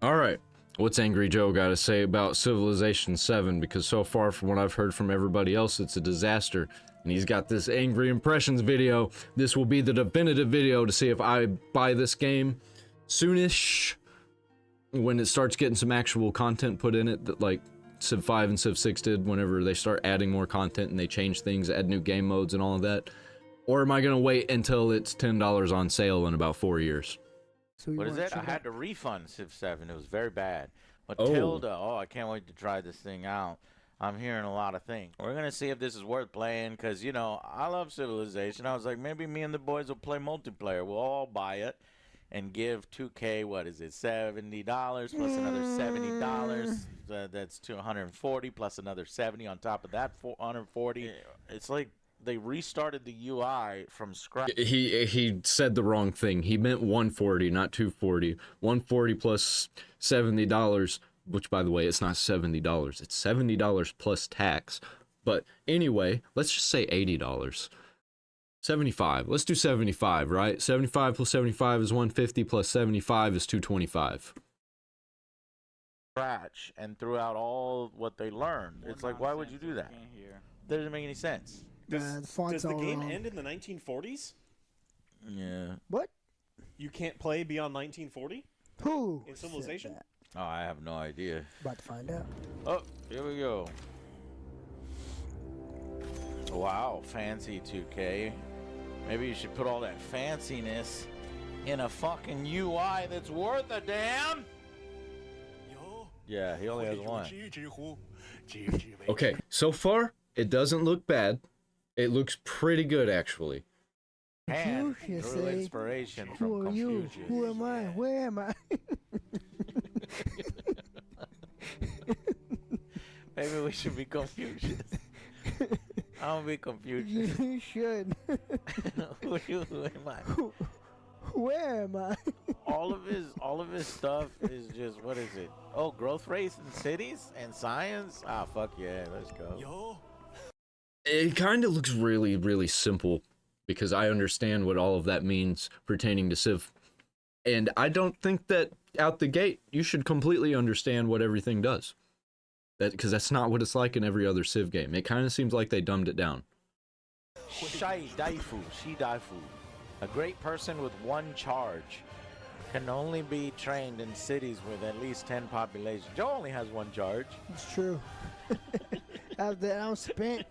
All right, what's Angry Joe got to say about Civilization 7? Because so far, from what I've heard from everybody else, it's a disaster. And he's got this Angry Impressions video. This will be the definitive video to see if I buy this game soonish, when it starts getting some actual content put in it, that like Civ 5 and Civ 6 did whenever they start adding more content and they change things, add new game modes and all of that. Or am I going to wait until it's $10 on sale in about 4 years? So What is it? I had to refund Civ 7. It was very bad. Oh. Matilda, oh, I can't wait to try this thing out. I'm hearing a lot of things. We're going to see if this is worth playing because, you know, I love Civilization. I was like, maybe me and the boys will play multiplayer. We'll all buy it and give 2K, what is it, $70 plus another $70. That's $240 plus another 70 on top of that, 440. It's like they restarted the UI from scratch. He said the wrong thing. He meant 140, not 240. 140 plus $70, which by the way, it's not $70. It's $70 plus tax. But anyway, let's just say $80. 75. Let's do 75, right? 75 plus 75 is 150 plus 75 is 225. Scratch and throughout all what they learned. It's like, why would you do that? That doesn't make any sense. The font's Does the all game wrong. end in the 1940s? Yeah. What? You can't play beyond 1940 Who? in said Civilization? that? Oh, I have no idea. About to find out. Oh, here we go. Wow, fancy 2K. Maybe you should put all that fanciness in a fucking UI that's worth a damn. Yeah, he only has one. Okay, so far, it doesn't look bad. It looks pretty good, actually. And Confucius, drew eh? inspiration Who from are you? Confucius. Who am I? Where am I? Maybe we should be Confucius. I'm gonna be Confucius. You should. Who am I? Where am I? All of his stuff is just, what is it? Oh, growth rates in cities and science? Ah, fuck yeah, let's go. It kind of looks really, really simple because I understand what all of that means pertaining to Civ. And I don't think that out the gate you should completely understand what everything does. Because that's not what it's like in every other Civ game. It kind of seems like they dumbed it down. Shai Daifu, Shi Daifu. A great person with one charge can only be trained in cities with at least 10 population. Joe only has one charge. It's true. After that, I'm spent.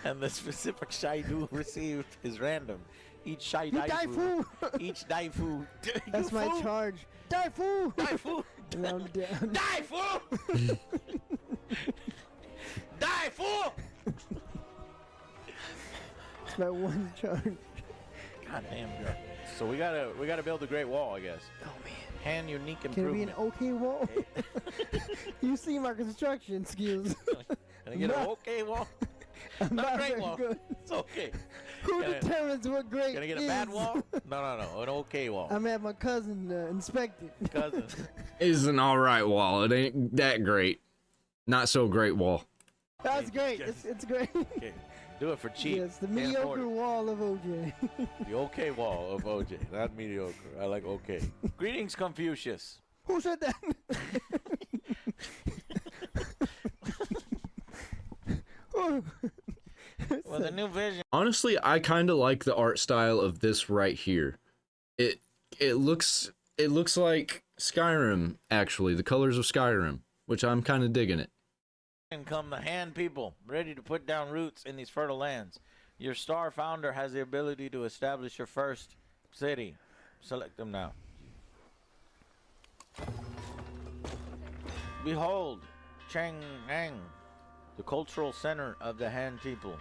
And the specific Shaidu received is random. Each Shai Daifu. Each Daifu. That's my charge. Daifu! Daifu! And I'm down. Daifu! Daifu! It's my one charge. God damn, girl. So we gotta build a great wall, I guess. Oh man. Hand unique Can it be improvement. an okay wall? You see my construction skills. Can I get an okay wall? I'm Not not great very wall. good. It's okay. Who Can I- determines what great Can I get is? a bad wall? No. An okay wall. I'm at my cousin inspect it. Cousin. It's an alright wall. It ain't that great. Not so great wall. That's great. It's great. Okay. Do it for cheap. Yes, the Can't afford mediocre wall of OJ. it. The okay wall of OJ. Not mediocre. I like okay. Greetings, Confucius. Who said that? Well, the new vision. Honestly, I kind of like the art style of this right here. It looks like Skyrim, actually, the colors of Skyrim, which I'm kind of digging it. Come the hand people, ready to put down roots in these fertile lands. Your star founder has the ability to establish your first city. Select them now. Behold, Chang'an, the cultural center of the Han people.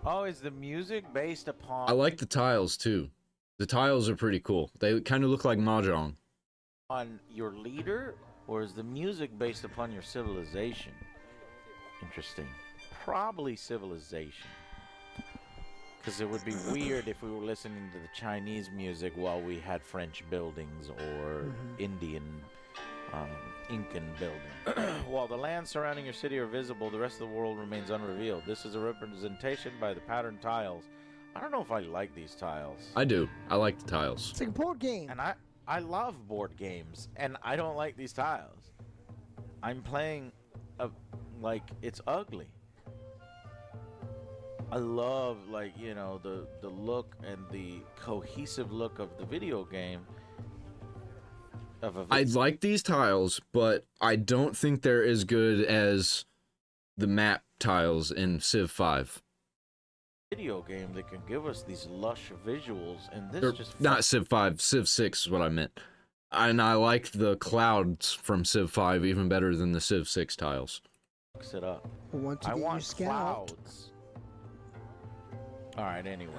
Oh, is the music based upon... I like the tiles, too. The tiles are pretty cool. They kind of look like Mahjong. ...on your leader, or is the music based upon your civilization? Interesting. Probably civilization. Because it would be weird if we were listening to the Chinese music while we had French buildings or Indian, Incan buildings. While the lands surrounding your city are visible, the rest of the world remains unrevealed. This is a representation by the patterned tiles. I don't know if I like these tiles. I do. I like the tiles. It's like a board game. And I I love board games, and I don't like these tiles. I'm playing like it's ugly. I love, like, you know, the look and the cohesive look of the video game. I like these tiles, but I don't think they're as good as the map tiles in Civ 5. Video game that can give us these lush visuals, and this Or, just not Civ 5, Civ 6 is what I meant. And I like the clouds from Civ 5 even better than the Civ 6 tiles. fucks it up. Well, once I you get your want scout, clouds. All right, anyway.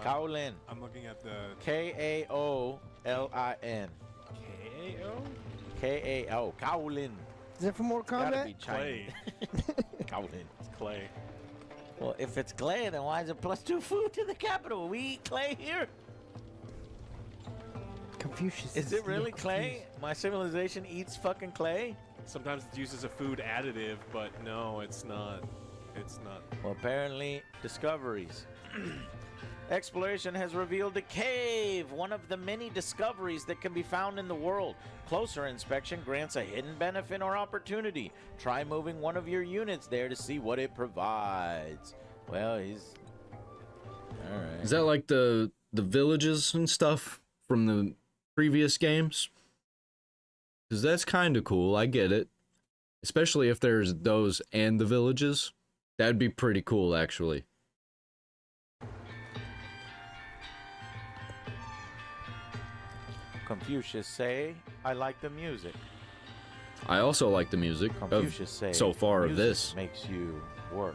Kaolin. I'm looking at the Kaolin. KO. Kao. Kaolin. is that for Mortal Gotta be Kombat? Chinese. Kaolin. It's clay. Well, if it's clay, then why is it +2 food to the capital? We eat clay here. Confucius. Is it really confused. clay? My civilization eats fucking clay? Sometimes it's used as a food additive, but no, it's not. It's not. Well, apparently, discoveries. Exploration has revealed a cave, one of the many discoveries that can be found in the world. Closer inspection grants a hidden benefit or opportunity. Try moving one of your units there to see what it provides. Well, he's... Alright. Is that like the villages and stuff from the previous games? Because that's kind of cool, I get it. Especially if there's those and the villages. That'd be pretty cool, actually. Confucius say, I like the music. I also like the music Confucius say, so far of music this. makes you work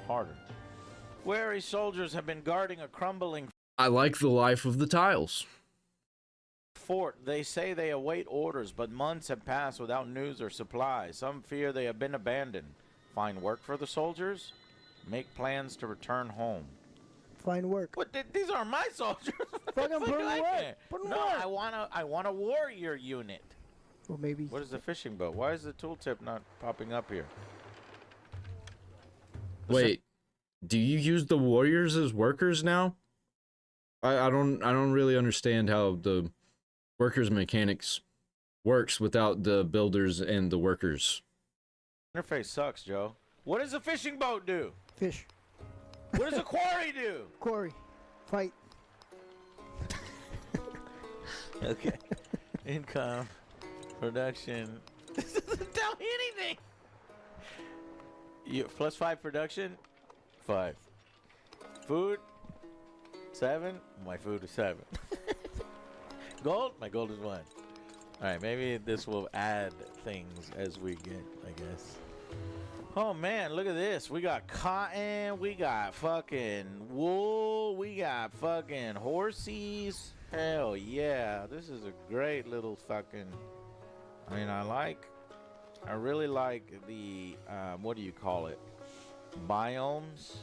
harder. Wary soldiers have been guarding a crumbling I like the life of the tiles. fort. They say they await orders, but months have passed without news or supplies. Some fear they have been abandoned. Find work for the soldiers? Make plans to return home. Fine work. What? These are my soldiers. Fucking put 'em to work. care? Put 'em to No, work. I want a warrior unit. Well, maybe. What is the fishing boat? Why is the tooltip not popping up here? Wait, do you use the warriors as workers now? I don't really understand how the workers mechanics works without the builders and the workers. Interface sucks, Joe. What does a fishing boat do? Fish. What does a quarry do? Quarry. Fight. Okay. Income. Production. This doesn't tell me anything. You +5 production. 5. Food. 7. My food is 7. Gold. My gold is 1. All right. Maybe this will add things as we get, I guess. Oh man, look at this. We got cotton, we got fucking wool, we got fucking horsies. Hell yeah. This is a great little fucking... I mean, I really like the, what do you call it? Biomes?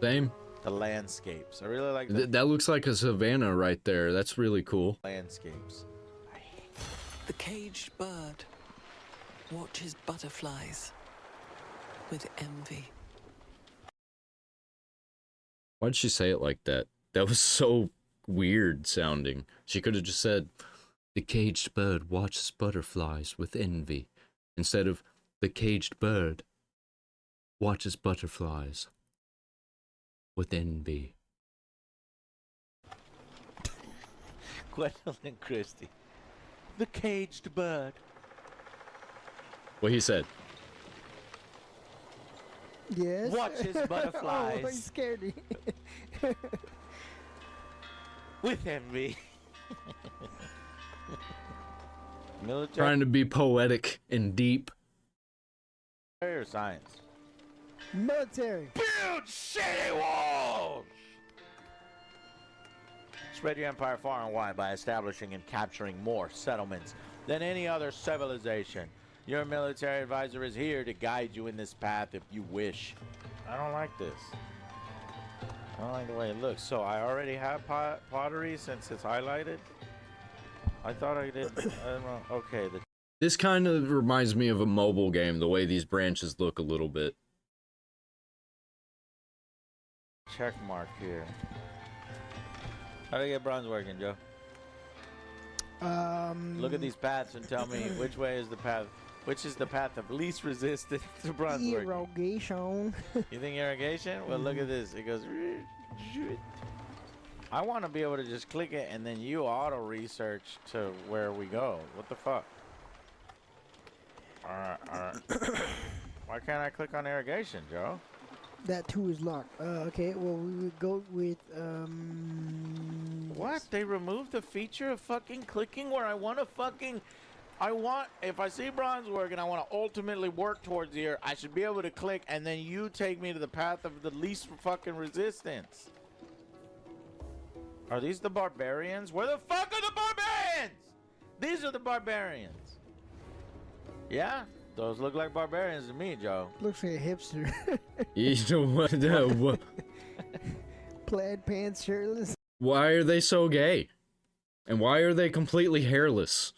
Same. The landscapes. I really like the That looks like a savanna right there. That's really cool. landscapes. The caged bird watches butterflies with envy. Why'd she say it like that? That was so weird sounding. She could have just said, the caged bird watches butterflies with envy, instead of the caged bird watches butterflies with envy. Gwendolyn Christie. The caged bird. What he said. Yes. Watches butterflies. Oh, you scared me. With envy. Military Trying to be poetic and deep. or science? Military. Build city walls! Spread your empire far and wide by establishing and capturing more settlements than any other civilization. Your military advisor is here to guide you in this path if you wish. I don't like this. I don't like the way it looks. So I already have pottery since it's highlighted? I thought I did. I don't know. Okay. This kind of reminds me of a mobile game, the way these branches look a little bit. Check mark here. How do I get bronze working, Joe? Look at these paths and tell me which way is the path. Which is the path of least resistance to bronze work? Irrigation. You think irrigation? Well, look at this. It goes. I want to be able to just click it and then you auto research to where we go. What the fuck? Alright. Why can't I click on irrigation, Joe? That too is locked. Okay, well, we would go with, What? They removed the feature of fucking clicking where I want to fucking... if I see bronze work and I want to ultimately work towards here, I should be able to click and then you take me to the path of the least fucking resistance. Are these the barbarians? Where the fuck are the barbarians? These are the barbarians. Yeah? Those look like barbarians to me, Joe. Looks like a hipster. You know what? Plaid pants, shirtless. Why are they so gay? And why are they completely hairless?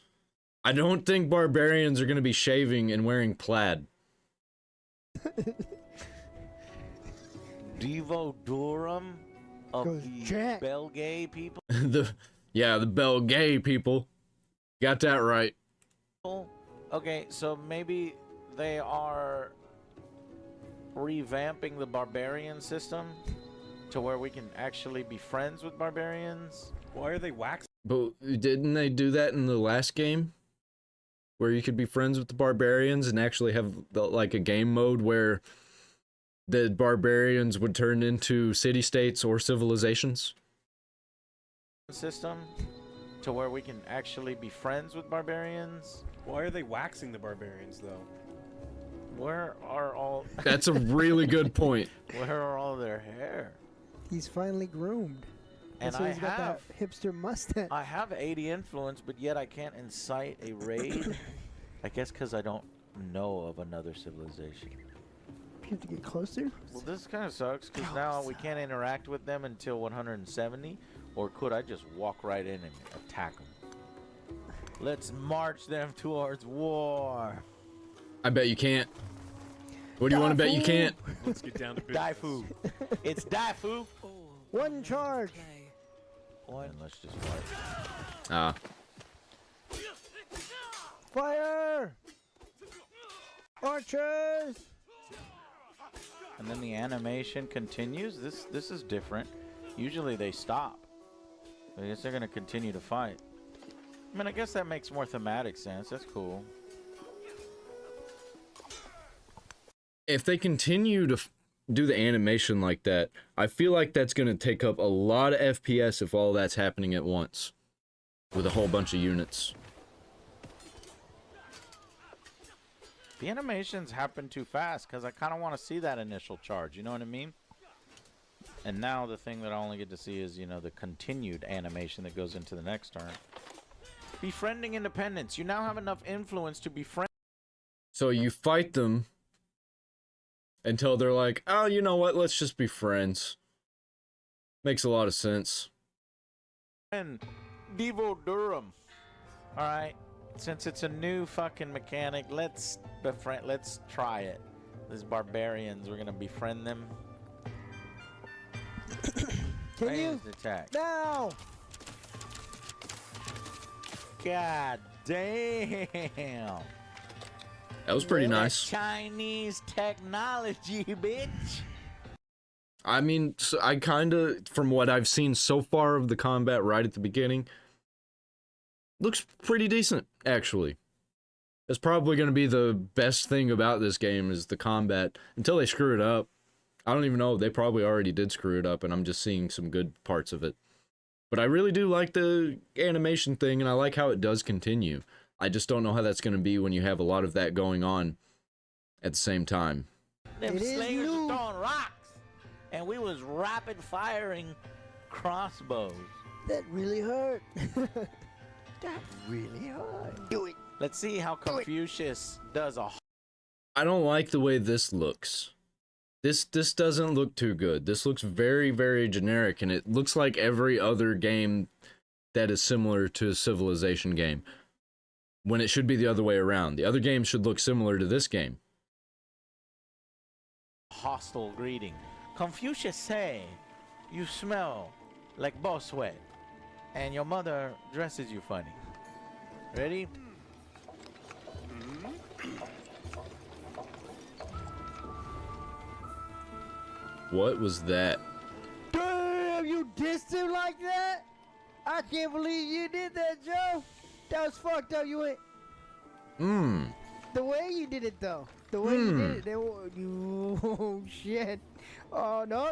I don't think barbarians are going to be shaving and wearing plaid. Devo Durham of Goes the Jack. Belgay people. the Belgay people. Got that right. Okay, so maybe they are revamping the barbarian system to where we can actually be friends with barbarians. Why are they waxing? But didn't they do that in the last game? Where you could be friends with the barbarians and actually have like a game mode where the barbarians would turn into city-states or civilizations? System to where we can actually be friends with barbarians. Why are they waxing the barbarians, though? Where are all... That's a really good point. Where are all their hair? He's finally groomed. And so I he's got that hipster mustache. I have 80 influence, but yet I can't incite a raid. I guess because I don't know of another civilization. You have to get closer? Well, this kind of sucks because now we can't interact with them until 170. Or could I just walk right in and attack them? Let's march them towards war. I bet you can't. What do you want to bet you can't? Let's get down to business. Daifu. It's Daifu. One charge. And let's just fight. Ah. Fire! Archers! And then the animation continues. This is different. Usually they stop. I guess they're gonna continue to fight. I mean, I guess that makes more thematic sense. That's cool. If they continue to do the animation like that, I feel like that's going to take up a lot of FPS if all that's happening at once. With a whole bunch of units. The animations happen too fast because I kind of want to see that initial charge. You know what I mean? And now the thing that I only get to see is, you know, the continued animation that goes into the next turn. Befriending independence. You now have enough influence to befriend. So you fight them until they're like, oh, you know what, let's just be friends. Makes a lot of sense. And Devo Durham. Alright. Since it's a new fucking mechanic, let's befriend. Let's try it. These barbarians, we're gonna befriend them. Can you? Ranged attack. Now! God damn. That was pretty nice. Chinese technology, bitch. I mean, so I kind of, from what I've seen so far of the combat right at the beginning, looks pretty decent, actually. That's probably going to be the best thing about this game is the combat, until they screw it up. I don't even know, they probably already did screw it up, and I'm just seeing some good parts of it. But I really do like the animation thing, and I like how it does continue. I just don't know how that's going to be when you have a lot of that going on at the same time. Them It is slingers new. are throwing rocks, and we was rapid firing crossbows. That really hurt. That really hurt. Do it. Let's see how Confucius does a. I don't like the way this looks. This doesn't look too good. This looks very, very generic, and it looks like every other game that is similar to a Civilization game. When it should be the other way around. The other games should look similar to this game. Hostile greeting. Confucius say, you smell like boss sweat, and your mother dresses you funny. Ready? What was that? Damn, you dissed him like that? I can't believe you did that, Joe. That was fucked up. You went. The way you did it, though. The way you did it. You. Oh, shit. Oh, no,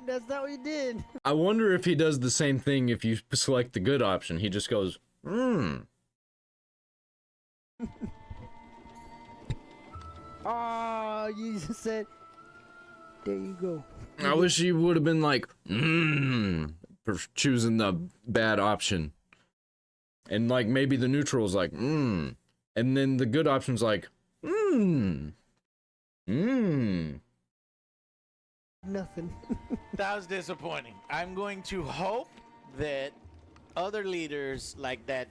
that's not what you did. I wonder if he does the same thing if you select the good option. He just goes, Oh, you just said. There you go. I wish he would have been like, for choosing the bad option. And like maybe the neutral's like, and then the good option's like, Nothing. That was disappointing. I'm going to hope that other leaders, like that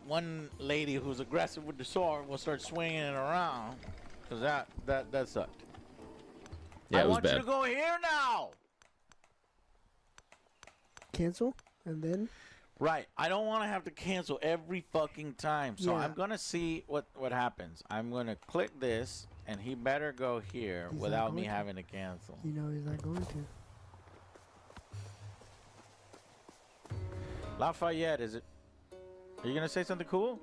one lady who's aggressive with the sword, will start swinging it around. Cause that sucked. yeah, I it was want you bad. to go here now. Cancel, and then. Right. I don't want to have to cancel every fucking time. So Yeah. I'm gonna see what happens. I'm gonna click this, and he better go here He's not without me going to. having to cancel. You know he's not going to. Lafayette, is it? Are you gonna say something cool?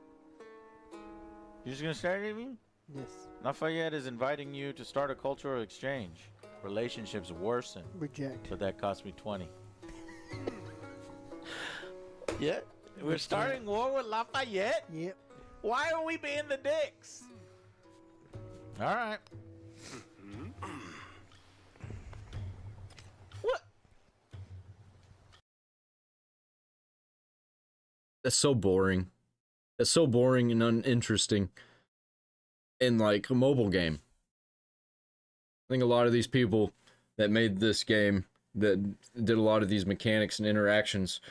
You just gonna start at me? Yes. Lafayette is inviting you to start a cultural exchange. Relationships worsen, Reject. but that cost me 20. Yeah, we're starting war with Lafayette. Yep. Why are we being the dicks? All right. What? That's so boring. That's so boring and uninteresting in like a mobile game. I think a lot of these people that made this game, that did a lot of these mechanics and interactions,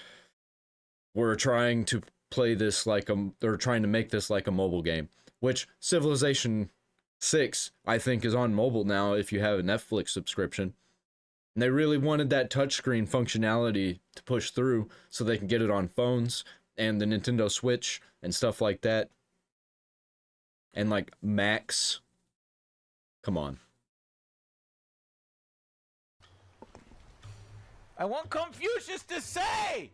were trying to play this like they're trying to make this like a mobile game, which Civilization 6 I think is on mobile now if you have a Netflix subscription. And they really wanted that touchscreen functionality to push through so they can get it on phones and the Nintendo Switch and stuff like that. And like Macs. Come on. I want Confucius to say.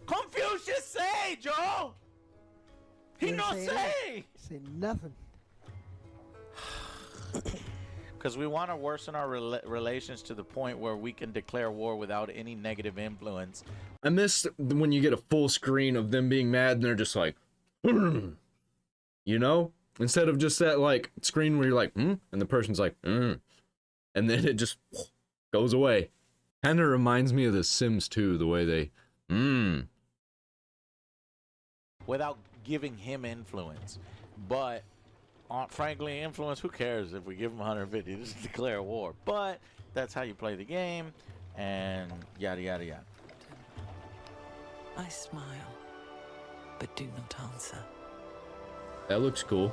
Confucius say, Joe. He Didn't no say say. Say nothing. Because we want to worsen our relations to the point where we can declare war without any negative influence. I miss when you get a full screen of them being mad and they're just like, you know? Instead of just that like screen where you're like, and the person's like, and then it just goes away. Kind of reminds me of The Sims 2, the way they, Without giving him influence. But, frankly, influence, who cares if we give him 150? Just declare war. But that's how you play the game, and yada, yada, yada. I smile, but do not answer. That looks cool.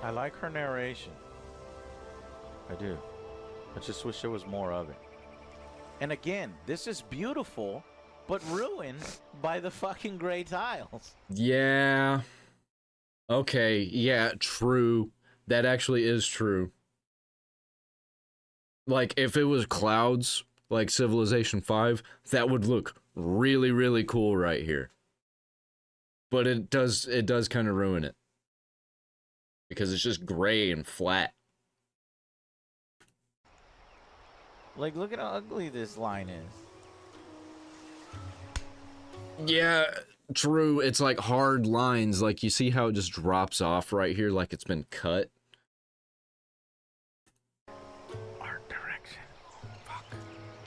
I like her narration. I do. I just wish there was more of it. And again, this is beautiful, but ruined by the fucking gray tiles. Yeah. Okay, yeah, true. That actually is true. Like, if it was clouds, like Civilization 5, that would look really, really cool right here. But it does kind of ruin it. Because it's just gray and flat. Like, look at how ugly this line is. Yeah, true. It's like hard lines. Like, you see how it just drops off right here like it's been cut? Art direction. Fuck.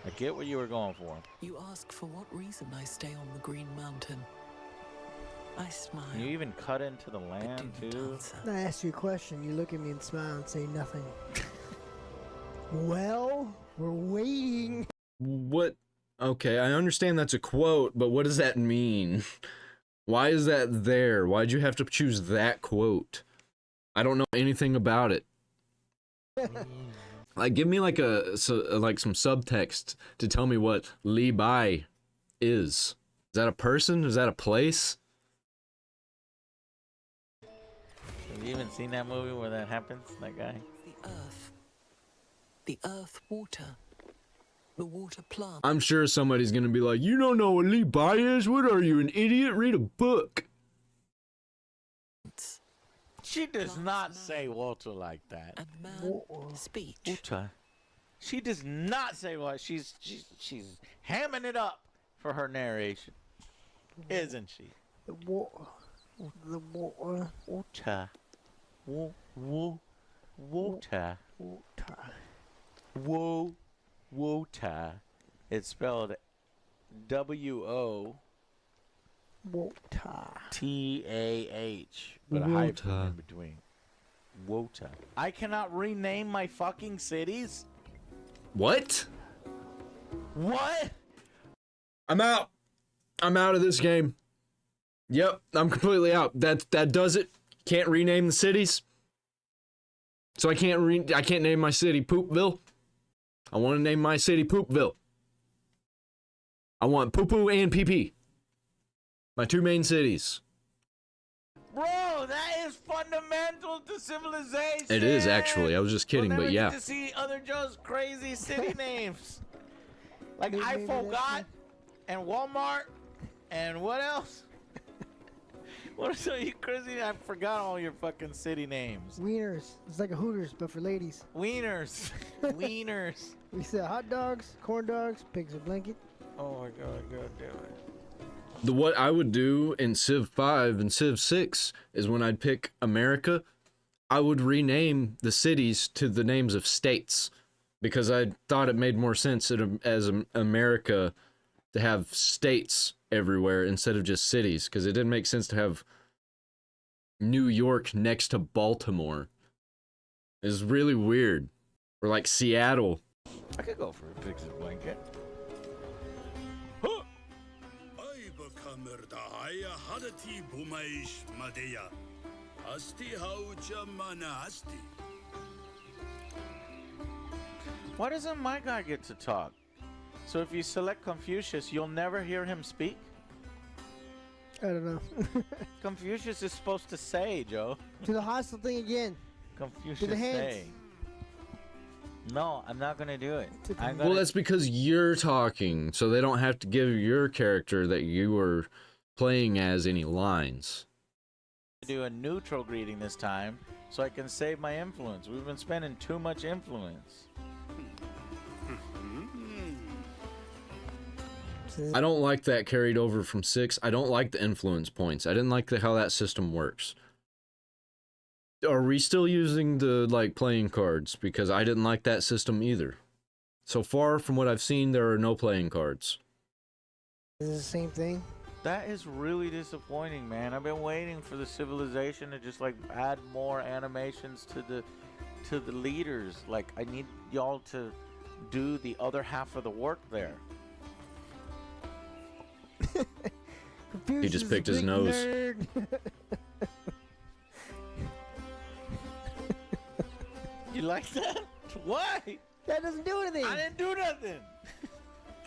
I get what you were going for. You ask for what reason I stay on the Green Mountain. I smile. Can you even cut into the but land, do not too? answer. I ask you a question. You look at me and smile and say nothing. Well, we're waiting. What? Okay, I understand that's a quote, but what does that mean? Why is that there? Why'd you have to choose that quote? I don't know anything about it. Like, give me like like some subtext to tell me what Li Bai is. Is that a person? Is that a place? Have you even seen that movie where that happens? That guy? The earth water. The water plant. I'm sure somebody's gonna be like, you don't know what Lee Bai is? What are you, an idiot? Read a book. She does not say Walter like that. And man speech. Walter. She does not say what she's hamming it up for her narration, isn't she? The water. The water. Water. Water. Water. Water. It's spelled W-O. Water. T-A-H, but a hyphen in between. Water. I cannot rename my fucking cities? What? What? I'm out. I'm out of this game. Yep, I'm completely out. That does it. Can't rename the cities. So I can't name my city Poopville. I want to name my city Poopville. I want Poo Poo and Pee Pee. My two main cities. Bro, that is fundamental to civilization. It is actually. I was just kidding, we'll but never yeah. get to see other Joe's crazy city names. Like Maybe I that's forgot it. and Walmart and what else? What are some of you crazy? I forgot all your fucking city names. Wieners. It's like a Hooters, but for ladies. Wieners. Wieners. We sell hot dogs, corn dogs, pigs a blanket. Oh my god, god damn it. What I would do in Civ 5 and Civ 6 is when I'd pick America, I would rename the cities to the names of states because I thought it made more sense as America to have states everywhere instead of just cities, because it didn't make sense to have New York next to Baltimore. It's really weird. Or like Seattle. I could go for a pigs a blanket. Why doesn't my guy get to talk? So if you select Confucius, you'll never hear him speak? I don't know. Confucius is supposed to say, Joe. To the hostile thing again. Confucius To the hands. say. No, I'm not gonna do it. I'm Well, gonna that's because you're talking, so they don't have to give your character that you were playing as any lines. do a neutral greeting this time so I can save my influence. We've been spending too much influence. I don't like that carried over from 6. I don't like the influence points. I didn't like how that system works. Are we still using the playing cards? Because I didn't like that system either. So far from what I've seen, there are no playing cards. Is it the same thing? That is really disappointing, man. I've been waiting for the civilization to just add more animations to the leaders. I need y'all to do the other half of the work there. He just picked his nose. You like that? Why? That doesn't do anything. I didn't do nothing.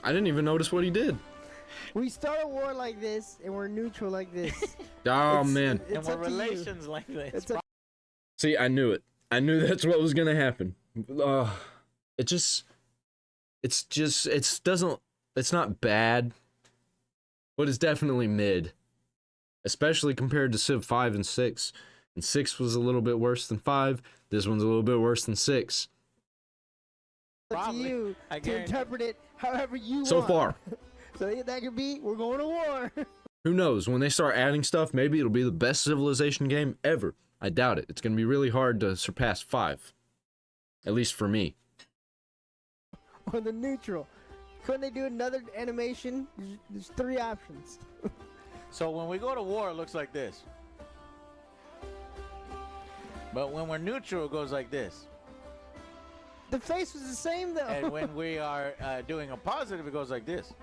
I didn't even notice what he did. We start a war like this, and we're neutral like this. Oh, man. And It's we're up to you. relations like this. It's up- See, I knew it. I knew that's what was going to happen. It's not bad, but it's definitely mid. Especially compared to Civ 5 and 6. And 6 was a little bit worse than 5. This one's a little bit worse than 6. Up to Probably. you I to guarantee- interpret it however you So want. far. So that could be, we're going to war. Who knows? When they start adding stuff, maybe it'll be the best Civilization game ever. I doubt it. It's going to be really hard to surpass 5. At least for me. Or the neutral. Couldn't they do another animation? There's 3 options. So when we go to war, it looks like this. But when we're neutral, it goes like this. The face was the same though. And when we are doing a positive, it goes like this.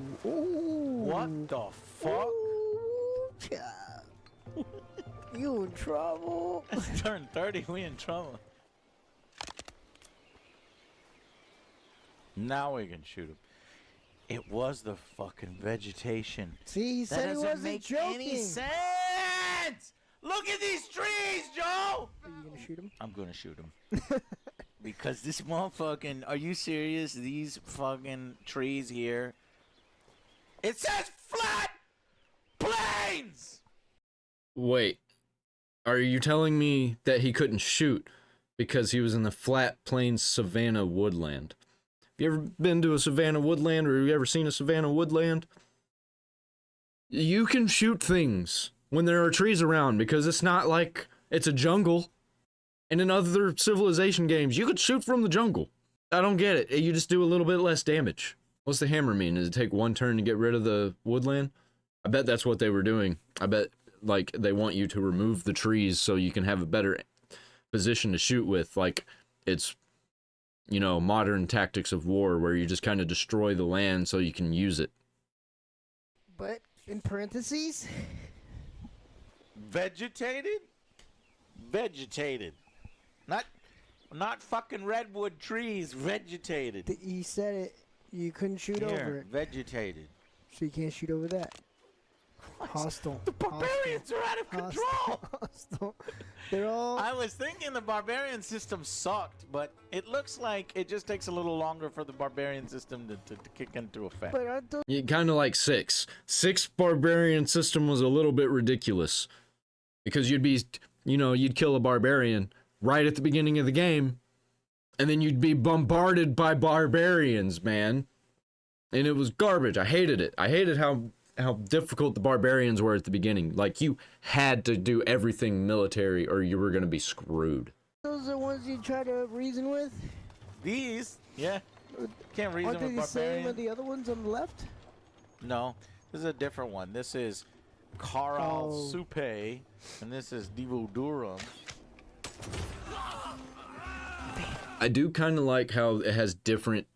What the fuck? Ooh, child. You in trouble. Let's turn 30, we in trouble. Now we can shoot him. It was the fucking vegetation. See, he said he doesn't wasn't make joking. any sense. Look at these trees, Joe. Are you gonna shoot him? I'm gonna shoot him. Because this motherfucking, are you serious? These fucking trees here. It says flat plains. Wait, are you telling me that he couldn't shoot because he was in the flat plains savanna woodland? Have you ever been to a savanna woodland, or have you ever seen a savanna woodland? You can shoot things when there are trees around because it's not like it's a jungle. And in other Civilization games, you could shoot from the jungle. I don't get it. You just do a little bit less damage. What's the hammer mean? Does it take one turn to get rid of the woodland? I bet that's what they were doing. I bet, like, they want you to remove the trees so you can have a better position to shoot with. Like, it's, you know, modern tactics of war where you just kind of destroy the land so you can use it. But in parentheses, Vegetated? Vegetated. Not fucking redwood trees. Vegetated. he said it. You couldn't shoot over Here, it, vegetated. so you can't shoot over that. Hostile. The barbarians are out of control. Hostile. They're all. I was thinking the barbarian system sucked, but it looks like it just takes a little longer for the barbarian system to kick into effect. But aren't those Kind of like 6. 6 barbarian system was a little bit ridiculous. Because you'd be, you know, you'd kill a barbarian right at the beginning of the game, and then you'd be bombarded by barbarians, man. And it was garbage. I hated it. I hated how difficult the barbarians were at the beginning. Like, you had to do everything military or you were going to be screwed. those the ones you try to reason with? These, yeah, can't reason Aren't they with the same barbarian. as the other ones on the left? No, this is a different one. This is Karal Oh. Supe, and this is Divodurum. I do kind of like how it has different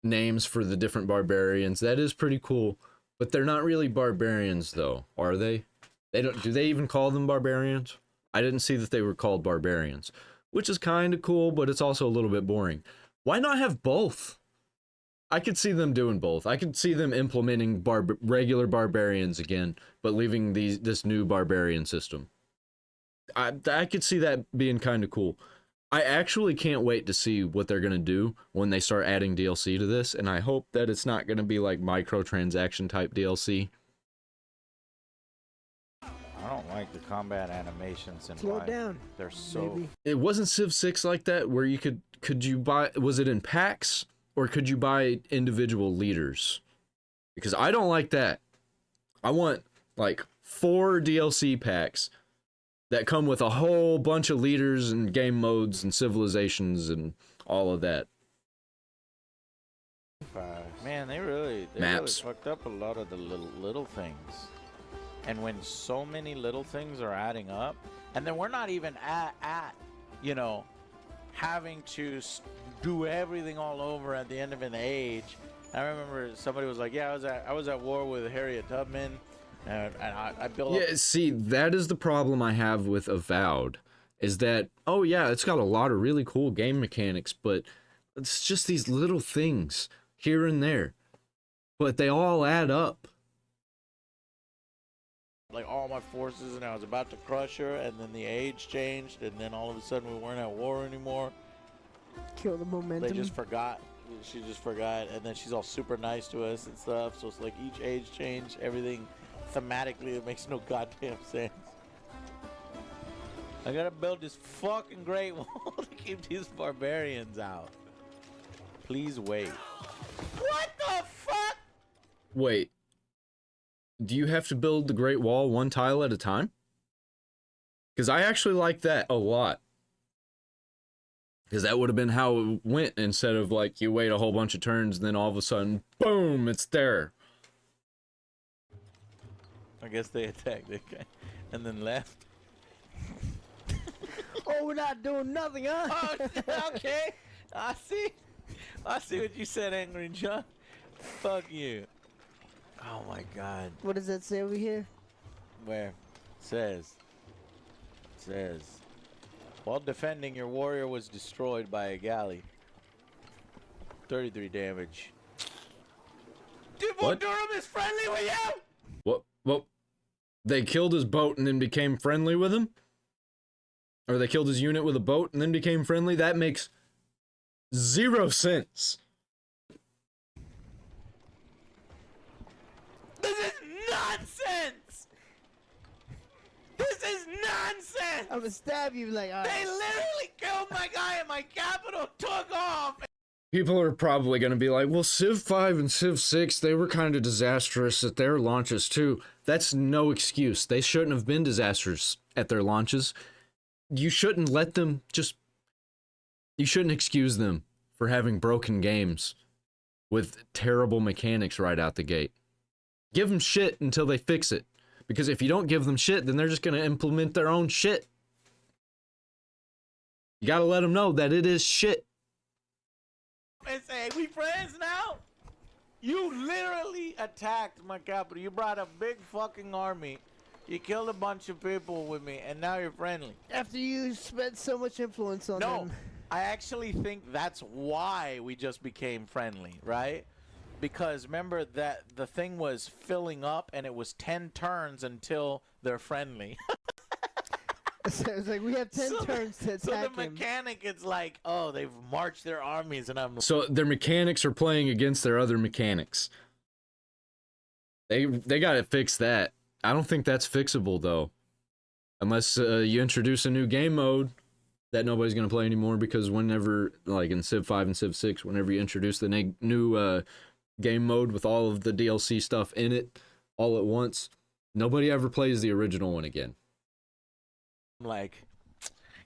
names for the different barbarians. That is pretty cool. But they're not really barbarians, though, are they? They don't. Do they even call them barbarians? I didn't see that they were called barbarians, which is kind of cool, but it's also a little bit boring. Why not have both? I could see them doing both. I could see them implementing regular barbarians again, but leaving this new barbarian system. I could see that being kind of cool. I actually can't wait to see what they're going to do when they start adding DLC to this, and I hope that it's not going to be like microtransaction type DLC. I don't like the combat animations and Slow why down. they're so. Maybe. It wasn't Civ 6 like that, where you could you buy, was it in packs, or could you buy individual leaders? Because I don't like that. I want like 4 DLC packs that come with a whole bunch of leaders and game modes and civilizations and all of that. Man, they really Maps. fucked up a lot of the little things. And when so many little things are adding up, and then we're not even at you know, having to do everything all over at the end of an age. I remember somebody was like, "Yeah, I was at war with Harriet Tubman, and I built." Yeah, see, that is the problem I have with Avowed, is that, oh yeah, it's got a lot of really cool game mechanics, but it's just these little things here and there, but they all add up. like all my forces, and I was about to crush her, and then the age changed, and then all of a sudden we weren't at war anymore. Kill the momentum. They just forgot. She just forgot, and then she's all super nice to us and stuff. So it's like each age change, everything thematically, it makes no goddamn sense. I gotta build this fucking great wall to keep these barbarians out. Please wait. What the fuck? Wait, do you have to build the Great Wall one tile at a time? Because I actually like that a lot. Because that would have been how it went, instead of like you wait a whole bunch of turns and then all of a sudden, boom, it's there. I guess they attacked that guy and then left. Oh, we're not doing nothing, huh? Oh, okay. I see what you said, Angry Joe. Fuck you. Oh my god. What does that say over here? Where? Says. While defending, your warrior was destroyed by a galley. 33 damage. Dude, What? Durham is friendly with you? What? Well, they killed his boat and then became friendly with him? Or they killed his unit with a boat and then became friendly? That makes 0 sense. This is nonsense! This is nonsense! I'm gonna stab you like, all They right. literally killed my guy at my capital, took off. People are probably going to be like, well, Civ 5 and Civ 6, they were kind of disastrous at their launches too. That's no excuse. They shouldn't have been disastrous at their launches. You shouldn't let them just... You shouldn't excuse them for having broken games with terrible mechanics right out the gate. Give them shit until they fix it. Because if you don't give them shit, then they're just going to implement their own shit. You got to let them know that it is shit. And say, we friends now? You literally attacked my capital. You brought a big fucking army. You killed a bunch of people with me, and now you're friendly. After you spent so much influence on No, them. I actually think that's why we just became friendly, right? Because remember that the thing was filling up, and it was 10 turns until they're friendly. So it's like we have 10 turns to So the attack him. mechanic is like, oh, they've marched their armies, and I'm So their mechanics are playing against their other mechanics. They got to fix that. I don't think that's fixable though, unless you introduce a new game mode that nobody's gonna play anymore. Because whenever, like in Civ 5 and Civ 6, whenever you introduce the new game mode with all of the DLC stuff in it all at once, nobody ever plays the original one again. like,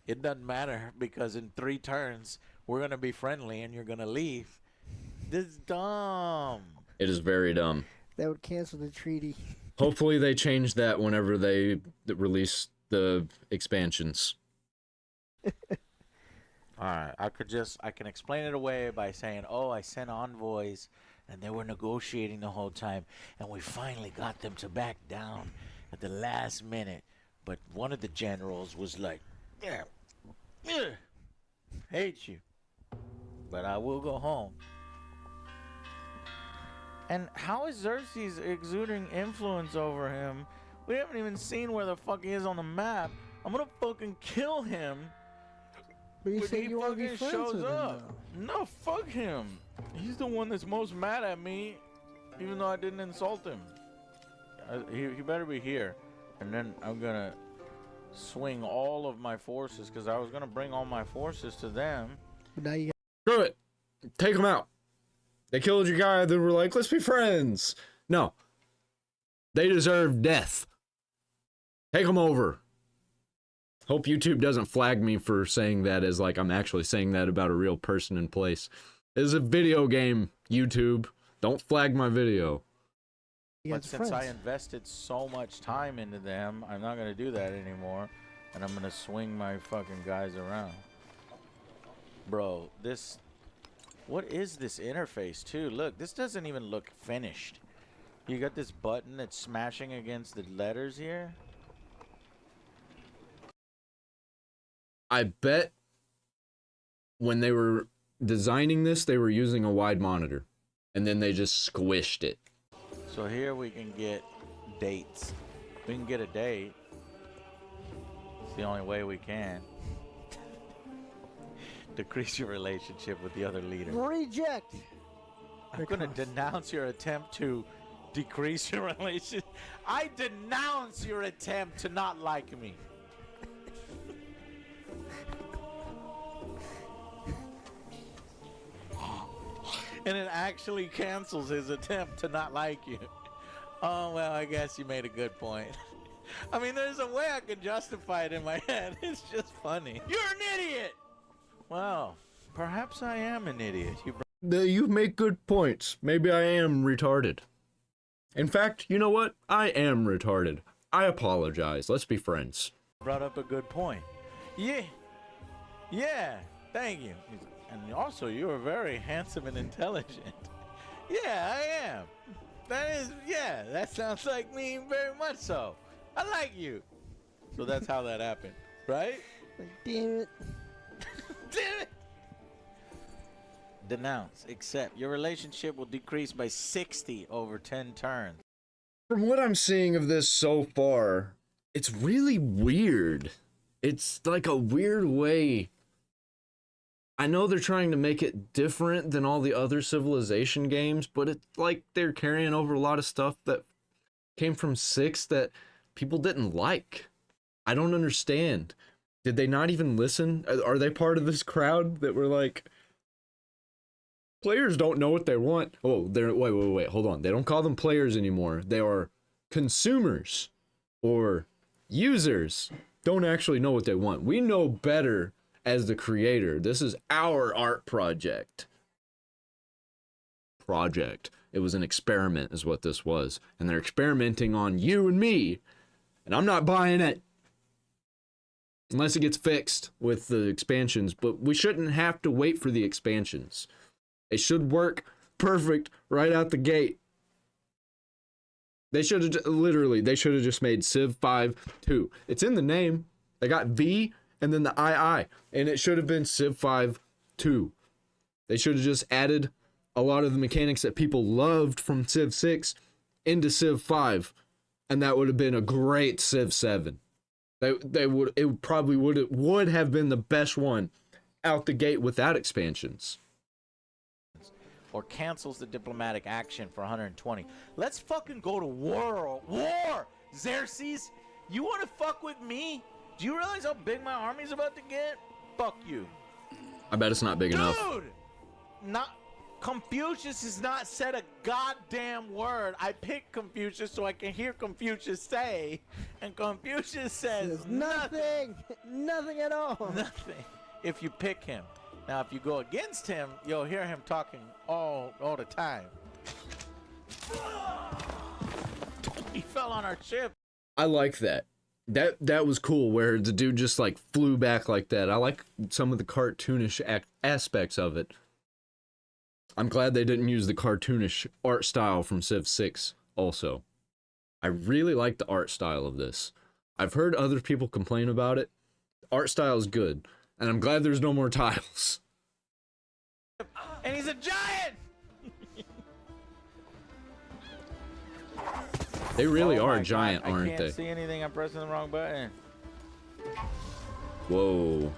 it doesn't matter because in 3 turns we're gonna be friendly and you're gonna leave. This is dumb. It is very dumb. That would cancel the treaty. Hopefully they change that whenever they release the expansions. Alright, I can explain it away by saying, oh, I sent envoys and they were negotiating the whole time and we finally got them to back down at the last minute. But one of the generals was like, yeah, hate you, but I will go home. And how is Xerxes exuding influence over him? We haven't even seen where the fuck he is on the map. I'm gonna fucking kill him. But you But said he you want to be fucking friends shows with him, up. though. No, fuck him. He's the one that's most mad at me, even though I didn't insult him. He better be here. And then I'm gonna swing all of my forces, because I was gonna bring all my forces to them. But now you Screw it. Take them out. They killed your guy, then we're like, let's be friends. No. They deserve death. Take them over. Hope YouTube doesn't flag me for saying that as like I'm actually saying that about a real person in place. This is a video game, YouTube. Don't flag my video. got But since friends. I invested so much time into them, I'm not gonna do that anymore. And I'm gonna swing my fucking guys around. Bro, this... What is this interface, too? Look, this doesn't even look finished. You got this button that's smashing against the letters here. I bet when they were designing this, they were using a wide monitor. And then they just squished it. So here we can get dates. We can get a date. It's the only way we can. Decrease your relationship with the other leader. Reject. I'm gonna denounce your attempt to decrease your relation. I denounce your attempt to not like me. And it actually cancels his attempt to not like you. Oh, well, I guess you made a good point. I mean, there's a way I can justify it in my head. It's just funny. You're an idiot! Well, perhaps I am an idiot. You make good points. Maybe I am retarded. In fact, you know what? I am retarded. I apologize. Let's be friends. brought up a good point. Yeah, thank you. And also, you are very handsome and intelligent. Yeah, I am. That sounds like me very much so. I like you. So that's how that happened, right? Damn it. Damn it! Denounce. Accept. Your relationship will decrease by 60 over 10 turns. From what I'm seeing of this so far, it's really weird. It's like a weird way. I know they're trying to make it different than all the other Civilization games, but it's like they're carrying over a lot of stuff that came from 6 that people didn't like. I don't understand. Did they not even listen? Are they part of this crowd that were like, players don't know what they want? Oh, wait, hold on. They don't call them players anymore. They are consumers or users. Don't actually know what they want. We know better as the creator. This is our art project. It was an experiment is what this was. And they're experimenting on you and me. And I'm not buying it. Unless it gets fixed with the expansions. But we shouldn't have to wait for the expansions. It should work perfect right out the gate. They should have just made Civ 5 2. It's in the name. They got V and then the II. And it should have been Civ 5 2. They should have just added a lot of the mechanics that people loved from Civ 6 into Civ 5. And that would have been a great Civ 7. It probably would have been the best one out the gate without expansions. Or cancels the diplomatic action for 120. Let's fucking go to war! Xerxes, you want to fuck with me? Do you realize how big my army's about to get? Fuck you. I bet it's not big enough. Dude! Confucius has not said a goddamn word. I picked Confucius so I can hear Confucius say, and Confucius says nothing. Nothing at all. Nothing. If you pick him. Now, if you go against him, you'll hear him talking all the time. He fell on our ship. I like that. That was cool where the dude just like flew back like that. I like some of the cartoonish aspects of it. I'm glad they didn't use the cartoonish art style from Civ 6 also. I really like the art style of this. I've heard other people complain about it. The art style is good. And I'm glad there's no more tiles. And he's a giant! They really are my giant, God, aren't I they? can't see anything. I'm pressing the wrong button. Whoa.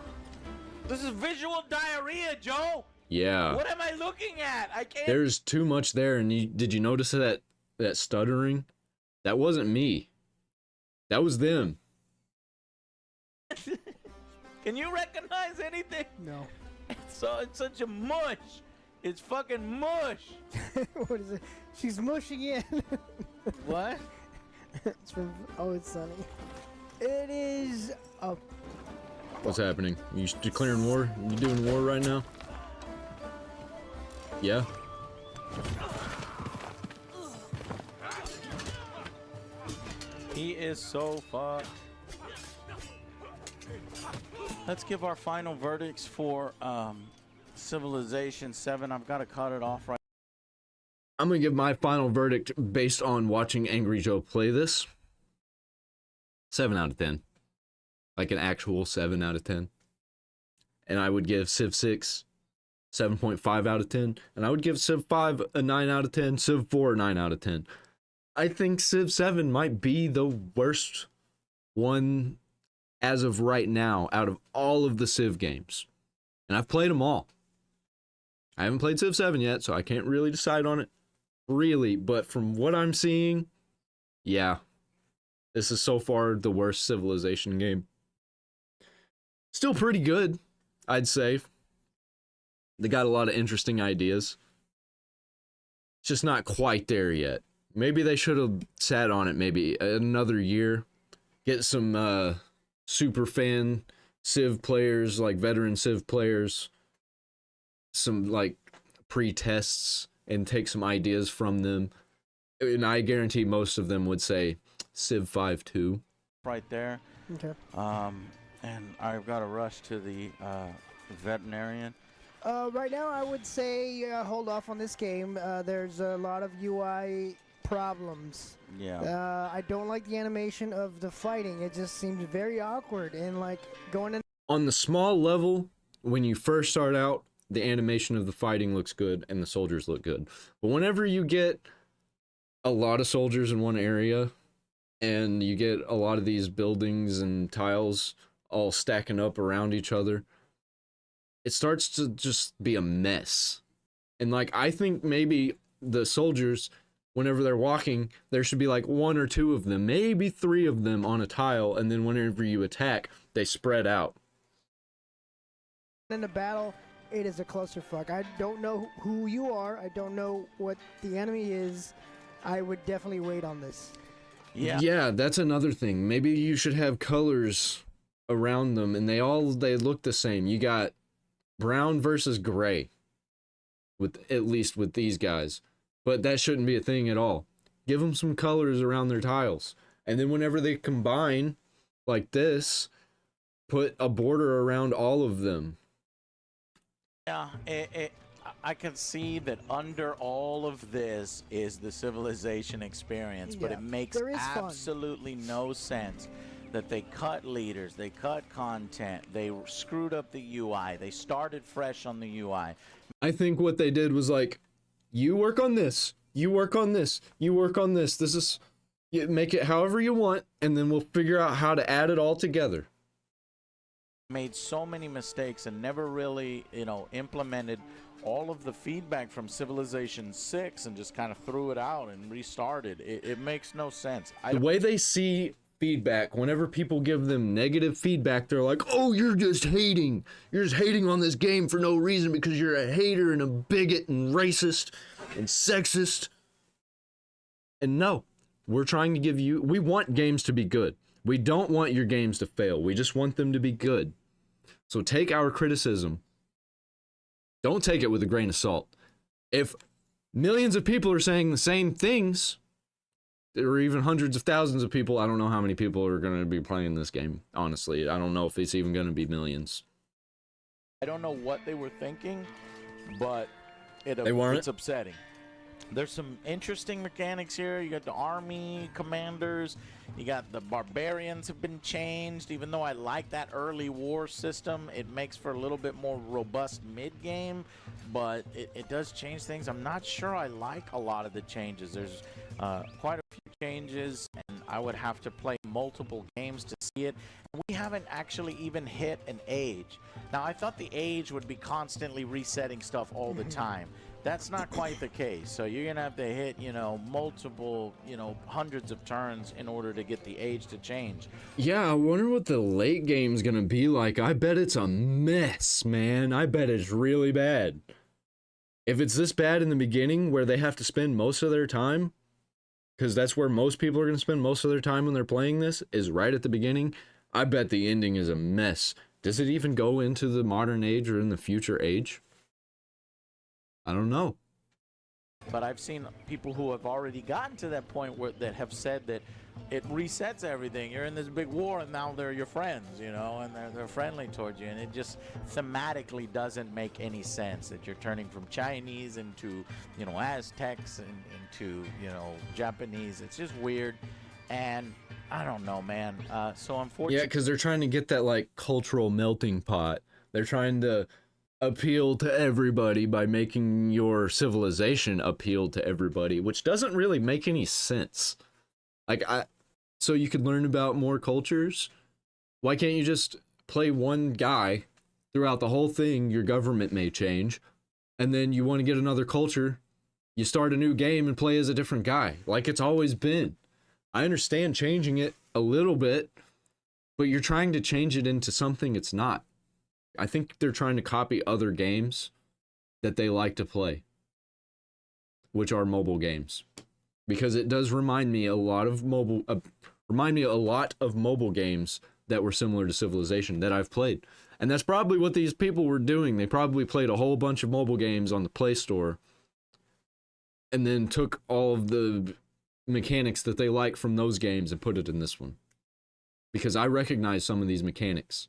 This is visual diarrhea, Joe! Yeah. What am I looking at? I can't... There's too much there, and did you notice that stuttering? That wasn't me. That was them. Can you recognize anything? No. It's such a mush. It's fucking mush. What is it? She's mushing in. What? It's from It's Sunny. It is a... What's happening? You declaring war? You doing war right now? Yeah? He is so fucked. Let's give our final verdicts for Civilization 7. I've got to cut it off right. I'm gonna give my final verdict based on watching Angry Joe play this. 7 out of 10. Like an actual 7 out of 10. And I would give Civ 6 7.5 out of 10. And I would give Civ 5 a 9 out of 10. Civ 4 a 9 out of 10. I think Civ 7 might be the worst one as of right now out of all of the Civ games. And I've played them all. I haven't played Civ 7 yet, so I can't really decide on it. Really, but from what I'm seeing, yeah. This is so far the worst Civilization game. Still pretty good, I'd say. They got a lot of interesting ideas. It's just not quite there yet. Maybe they should have sat on it maybe another year. Get some super fan Civ players, like veteran Civ players. Some like pre-tests and take some ideas from them. And I guarantee most of them would say Civ 5 2. Right there. Okay. And I've got to rush to the veterinarian. Right now, I would say hold off on this game. There's a lot of UI problems. Yeah. I don't like the animation of the fighting. It just seems very awkward and like going in. On the small level, when you first start out, the animation of the fighting looks good and the soldiers look good. But whenever you get a lot of soldiers in one area and you get a lot of these buildings and tiles all stacking up around each other, it starts to just be a mess. And like, I think maybe the soldiers, whenever they're walking, there should be like 1 or 2 of them, maybe 3 of them on a tile, and then whenever you attack, they spread out. In the battle, it is a clusterfuck. I don't know who you are. I don't know what the enemy is. I would definitely wait on this. Yeah, that's another thing. Maybe you should have colors around them, and they look the same. You got brown versus gray, at least with these guys. But that shouldn't be a thing at all. Give them some colors around their tiles. And then whenever they combine, like this, put a border around all of them. Yeah, I can see that under all of this is the civilization experience, but Yeah, it makes there is fun. absolutely no sense that they cut leaders, they cut content, they screwed up the UI, they started fresh on the UI. I think what they did was like, you work on this, you work on this, you work on this. This is, you make it however you want, and then we'll figure out how to add it all together. Made so many mistakes and never really, implemented all of the feedback from Civilization 6 and just kind of threw it out and restarted. It makes no sense. The way they see feedback, whenever people give them negative feedback, they're like, oh, you're just hating. You're just hating on this game for no reason because you're a hater and a bigot and racist and sexist. And no, we're trying to give you, we want games to be good. We don't want your games to fail. We just want them to be good. So take our criticism. Don't take it with a grain of salt. If millions of people are saying the same things, or even hundreds of thousands of people, I don't know how many people are going to be playing this game, honestly. I don't know if it's even going to be millions. I don't know what they were thinking, but They weren't? it's upsetting. There's some interesting mechanics here. You got the army commanders. You got the barbarians have been changed. Even though I like that early war system, it makes for a little bit more robust mid-game, but it does change things. I'm not sure I like a lot of the changes. There's quite a few changes, and I would have to play multiple games to see it. And we haven't actually even hit an age. Now, I thought the age would be constantly resetting stuff all the time. That's not quite the case. So you're going to have to hit, multiple, hundreds of turns in order to get the age to change. Yeah, I wonder what the late game's gonna be like. I bet it's a mess, man. I bet it's really bad. If it's this bad in the beginning where they have to spend most of their time, because that's where most people are gonna spend most of their time when they're playing this, is right at the beginning, I bet the ending is a mess. Does it even go into the modern age or in the future age? I don't know. But I've seen people who have already gotten to that point that have said that it resets everything. You're in this big war, and now they're your friends, and they're friendly towards you. And it just thematically doesn't make any sense that you're turning from Chinese into, Aztecs and into, Japanese. It's just weird. And I don't know, man. So unfortunately, Yeah, because they're trying to get that like cultural melting pot. They're trying to appeal to everybody by making your civilization appeal to everybody, which doesn't really make any sense. So you could learn about more cultures. Why can't you just play one guy throughout the whole thing? Your government may change, and then you want to get another culture, you start a new game and play as a different guy, like it's always been. I understand changing it a little bit, but you're trying to change it into something it's not. I think they're trying to copy other games that they like to play, which are mobile games, because it does remind me a lot of mobile games that were similar to Civilization that I've played. And that's probably what these people were doing. They probably played a whole bunch of mobile games on the Play Store and then took all of the mechanics that they like from those games and put it in this one, because I recognize some of these mechanics.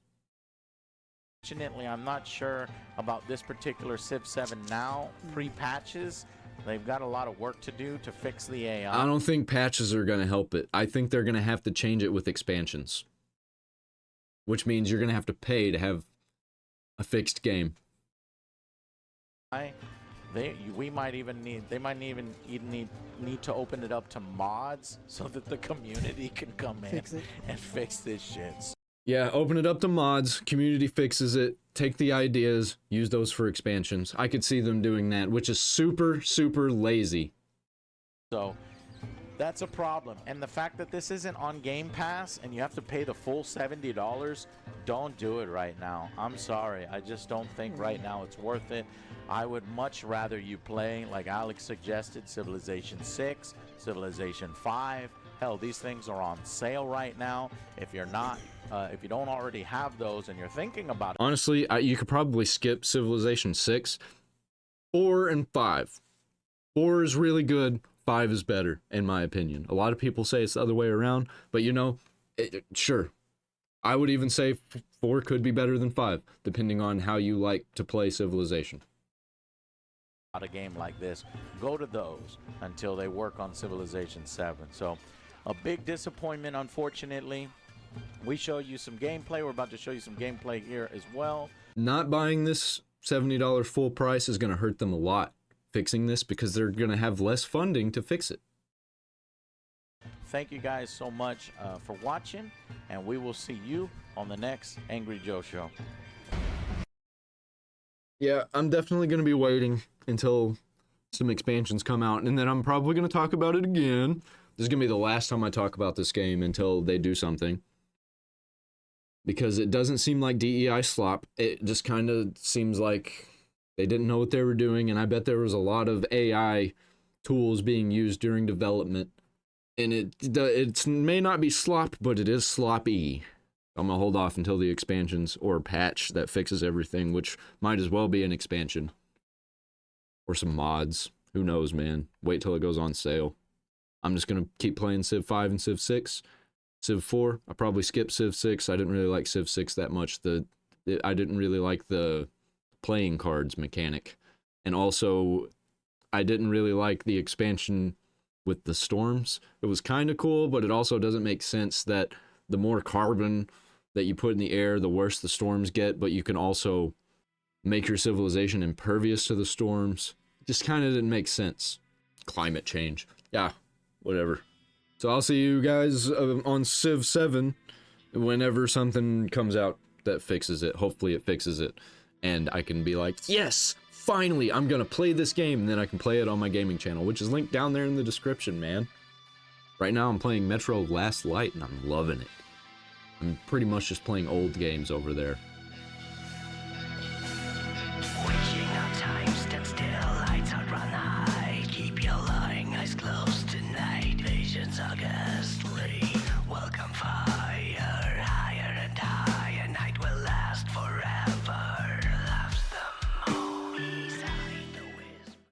Fortunately, I'm not sure about this particular Civ 7 now. Pre-patches, they've got a lot of work to do to fix the AI. I don't think patches are going to help it. I think they're going to have to change it with expansions, which means you're going to have to pay to have a fixed game. we might even need to open it up to mods so that the community can come in Fix it. and fix this shit. Yeah, open it up to mods, community fixes it, take the ideas, use those for expansions. I could see them doing that, which is super, super lazy. So that's a problem. And the fact that this isn't on Game Pass and you have to pay the full $70, don't do it right now. I'm sorry. I just don't think right now it's worth it. I would much rather you play, like Alex suggested, Civilization 6, Civilization 5. Hell, these things are on sale right now. If you're not, if you don't already have those and you're thinking about it. Honestly, you could probably skip Civilization 6, 4, and 5. 4 is really good, 5 is better, in my opinion. A lot of people say it's the other way around, but you know, sure. I would even say 4 could be better than 5, depending on how you like to play Civilization. A game like this, go to those until they work on Civilization 7. So a big disappointment, unfortunately. We show you some gameplay. We're about to show you some gameplay here as well. Not buying this $70 full price is going to hurt them a lot fixing this, because they're going to have less funding to fix it. Thank you guys so much for watching, and we will see you on the next Angry Joe Show. Yeah, I'm definitely going to be waiting until some expansions come out, and then I'm probably going to talk about it again. This is going to be the last time I talk about this game until they do something. Because it doesn't seem like DEI slop. It just kind of seems like they didn't know what they were doing, and I bet there was a lot of AI tools being used during development. And it may not be slop, but it is sloppy. I'm going to hold off until the expansions or patch that fixes everything, which might as well be an expansion. Or some mods. Who knows, man? Wait till it goes on sale. I'm just going to keep playing Civ 5 and Civ 6. Civ 4, I probably skipped Civ 6. I didn't really like Civ 6 that much. I didn't really like the playing cards mechanic. And also, I didn't really like the expansion with the storms. It was kind of cool, but it also doesn't make sense that the more carbon that you put in the air, the worse the storms get, but you can also make your civilization impervious to the storms. It just kind of didn't make sense. Climate change. Yeah, whatever. So I'll see you guys on Civ 7 whenever something comes out that fixes it. Hopefully it fixes it. And I can be like, yes, finally, I'm going to play this game. And then I can play it on my gaming channel, which is linked down there in the description, man. Right now I'm playing Metro Last Light and I'm loving it. I'm pretty much just playing old games over there.